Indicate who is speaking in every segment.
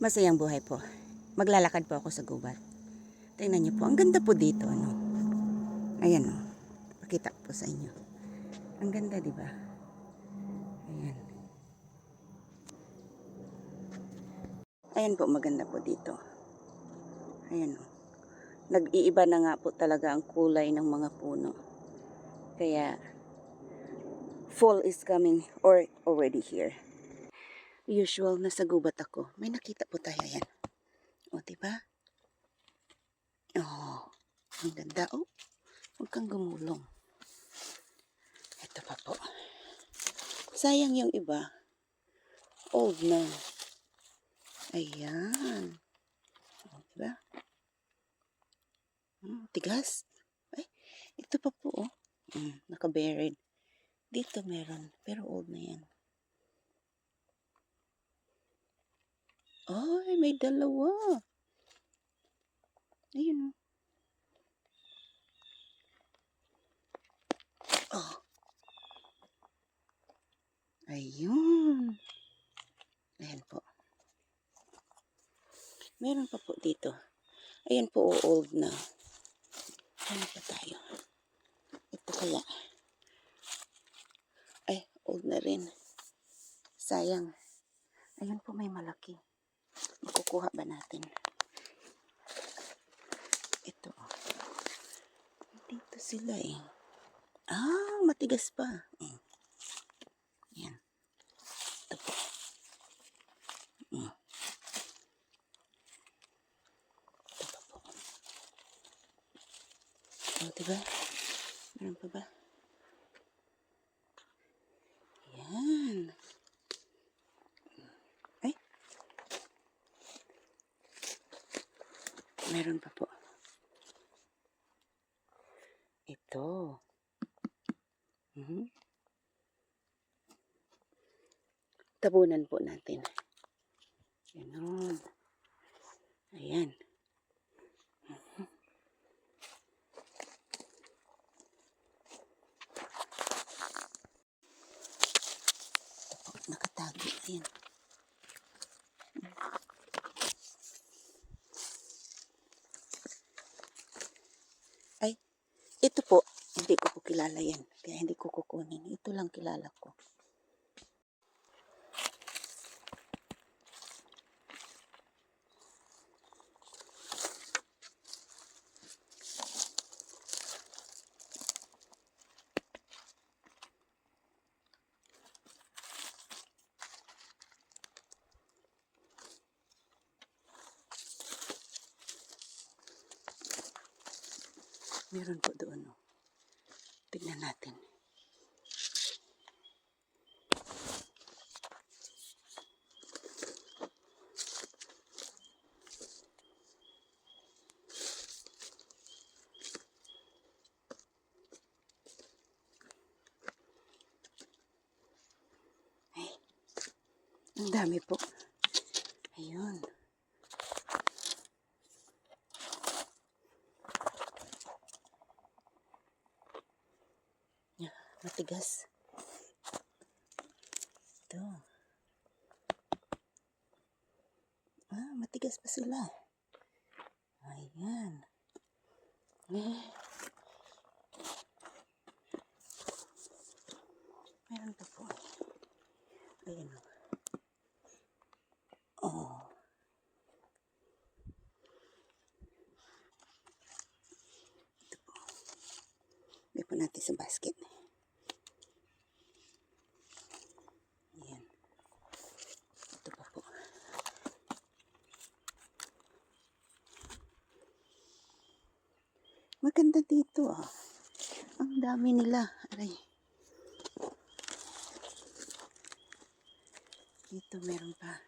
Speaker 1: Masayang buhay po. Maglalakad po ako sa gubat. Tingnan niyo po, ang ganda po dito, ano. Ayan, oh. Pakita po sa inyo. Ang ganda, di ba? Ayan. Ayan po, maganda po dito. Ayan, oh. Nag-iiba na nga po talaga ang kulay ng mga puno. Kaya, fall is coming or already here. Usual na sa gubat ako. May nakita po tayo, ayan. O, diba? Oh, ang ganda, oh. Huwag kang gumulong. Ito pa po. Sayang yung iba. Old na. Ayan. O, diba? Tigas. Ay, ito pa po, oh. Naka-buried. Dito meron, pero old na yan. Ay, may dalawa. Ayun, oh. Oh. Ayun. Ayan po. Meron pa po dito. Ayan po, old na. Ano pa tayo? Ito kaya. Ay, old na rin. Sayang. Ayun po, may malaki. Makukuha ba natin? Ito. Dito sila eh. Ah, matigas pa. Yan. Ito po. Ito pa po. O, diba? Meron pa ba? Yan. Ay. Meron pa po. Ito. Tabunan po natin. Ganun. Ayan. Ito po, nakatago din. Ay, ito po, hindi ko po kilala yan. Kaya hindi ko kukunin. Ito lang kilala ko. Meron po doon. Oh. Tignan natin. Ay, ang dami po. Ayun. Matigas. Ito. Ah, matigas pa sila. Ayan. Meron pa po. Ayan. Oh. Ito po. May po natin sa basket. Ayan. Ito pa po. Maganda dito ah. Ang dami nila. Aray. Dito meron pa.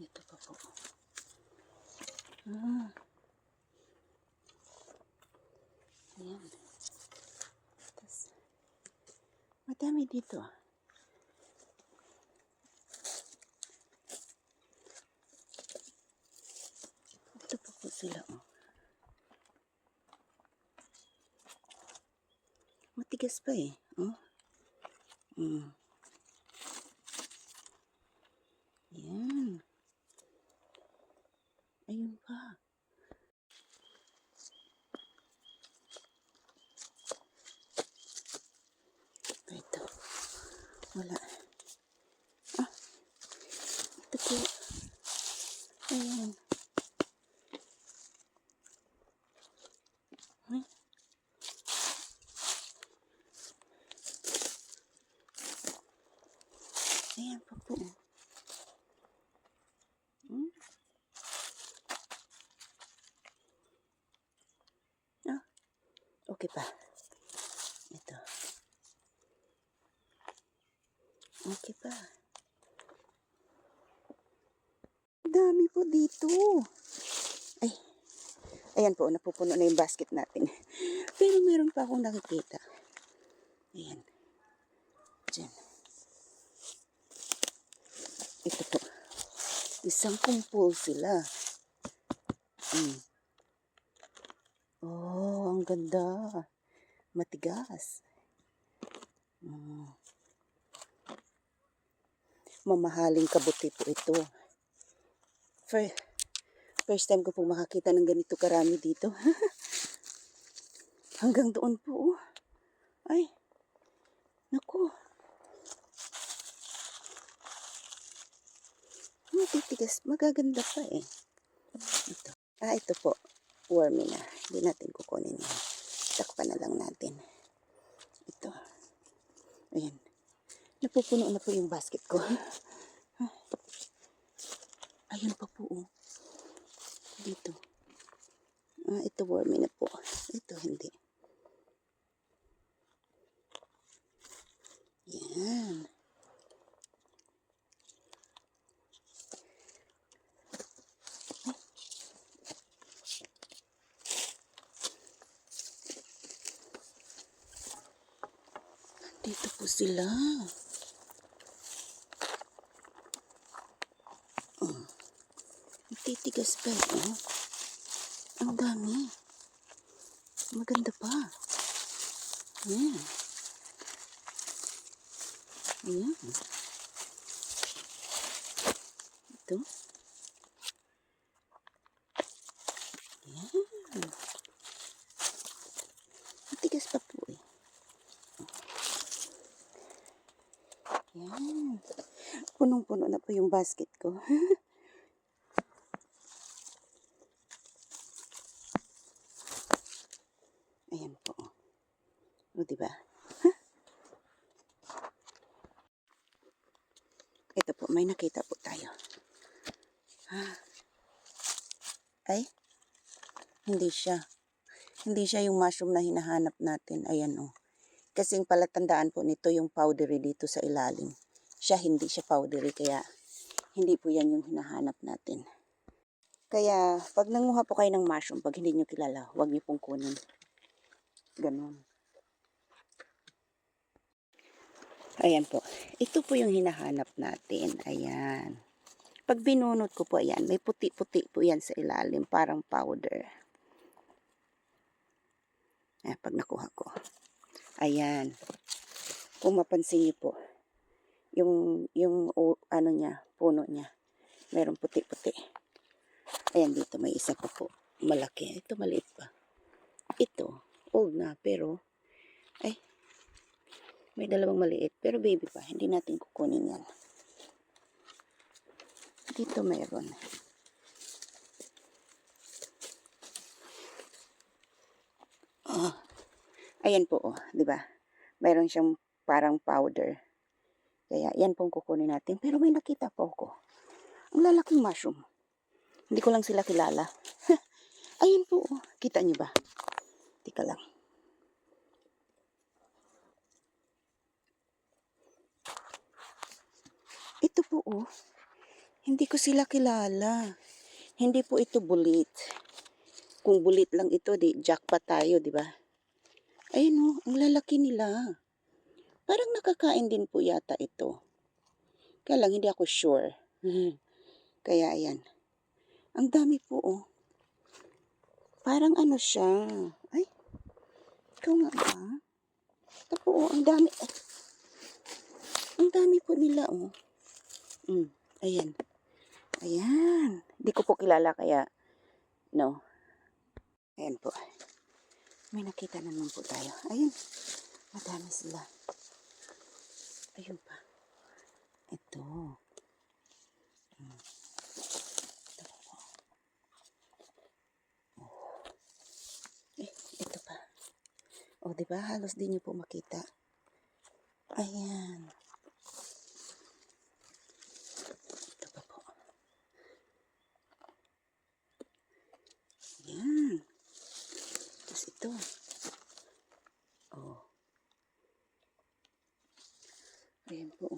Speaker 1: Ito pa po. Ah. Ayan. Tapos, madami dito ah. Ito pa po sila oh. Matigas pa eh. Oh. Yan. Ayun pa. Ito. Wala. Ito po. Ayan. Ayan pa po. Okay pa. Ito. Okay pa. Dami po dito. Ay. Ayan po, napupuno na yung basket natin. Pero meron pa akong nakikita. Ayan. Diyan. Ito po. Isang kumpul sila. Oh, ang ganda. Matigas. Mamahaling kabuti po ito. First time ko pong makakita ng ganito karami dito. Hanggang doon po. Ay, naku. Matitigas. Magaganda pa eh. Ito. Ito po. Wormy na. Hindi natin kukunin yan. Takpan na lang natin. Ito. Ayan. Napupuno na po yung basket ko. Ayan pa po. Dito. Ito wormy na po. Ito hindi. Yan. Dito po sila. Titigas pa eh. Ang dami. Maganda pa. Ayan. Ayan. Ito. Ayan. Matigas pa po eh. Ayan. Punong-puno na po yung basket ko. Ayan po. O, diba? Ito po, may nakita po tayo. Ay, hindi siya. Hindi siya yung mushroom na hinahanap natin. Ayan o. Kasing palatandaan po nito yung powdery dito sa ilalim. Siya hindi siya powdery, kaya hindi po yan yung hinahanap natin. Kaya, pag nanguha po kayo ng mushroom, pag hindi nyo kilala, huwag nyo pong kunin. Ganon. Ayan po. Ito po yung hinahanap natin. Ayan. Pag binunot ko po, ayan, may puti-puti po yan sa ilalim, parang powder. Ayan, pag nakuha ko. Ayan. Kung mapansin niyo po, yung ano niya, puno niya, mayroong puti-puti. Ayan, dito may isa pa po, malaki. Ito maliit pa. Ito, old na, pero, ay, may dalawang maliit, pero baby pa, hindi natin kukunin yan. Dito mayroon. Ayan po, oh, di ba? Mayroon siyang parang powder. Kaya, yan pong kukunin natin. Pero may nakita po ako. Ang lalaking mushroom. Hindi ko lang sila kilala. Ayun po, oh. Kita niyo ba? Tika lang. Ito po, oh. Hindi ko sila kilala. Hindi po ito bulit. Kung bulit lang ito, di jackpot tayo, di ba? Ayun, oh. Ang lalaki nila. Parang nakakain din po yata ito. Kaya lang, hindi ako sure. Kaya, ayan. Ang dami po, oh. Parang ano siya. Ay, ikaw nga ba? Ito po, oh, ang dami. Ang dami po nila, oh. Ayan. Ayan. Hindi ko po kilala kaya, no. Ayan po. May nakita naman po tayo. Ayun. Madami sila. Ayun pa. Ito. Ito po. Oh. Ito pa. O, diba? Halos di nyo po makita. Ayan. Ito pa po. Ayan. Tapos ito. Oh. Ayan po.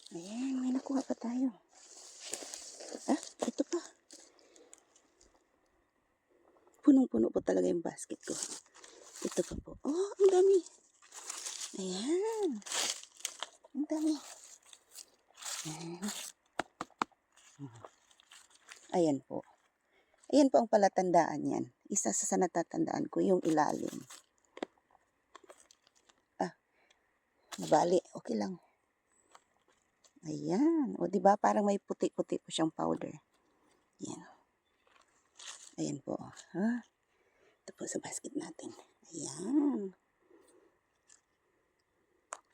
Speaker 1: Ayan, may nakuha pa tayo. Ah, ito pa. Punong-puno po talaga yung basket ko. Ito pa po. Oh, ang dami. Ayan. Ang dami. Ayan po. Ayan po ang palatandaan yan. Isa sa natatandaan ko, yung ilalim. Ah, bali. Okay lang. Ayan. O, diba? Parang may puti-puti po siyang powder. Ayan. Ayan po. Ha? Ito po sa basket natin. Ayan.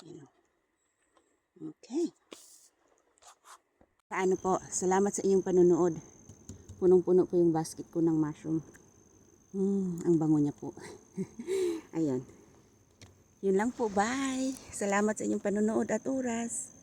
Speaker 1: Ayan. Okay. Ano po, salamat sa inyong panunood. Punong-puno po yung basket ko ng mushroom. Ang bango niya po. Ayan. Yun lang po, bye. Salamat sa inyong panunood at oras.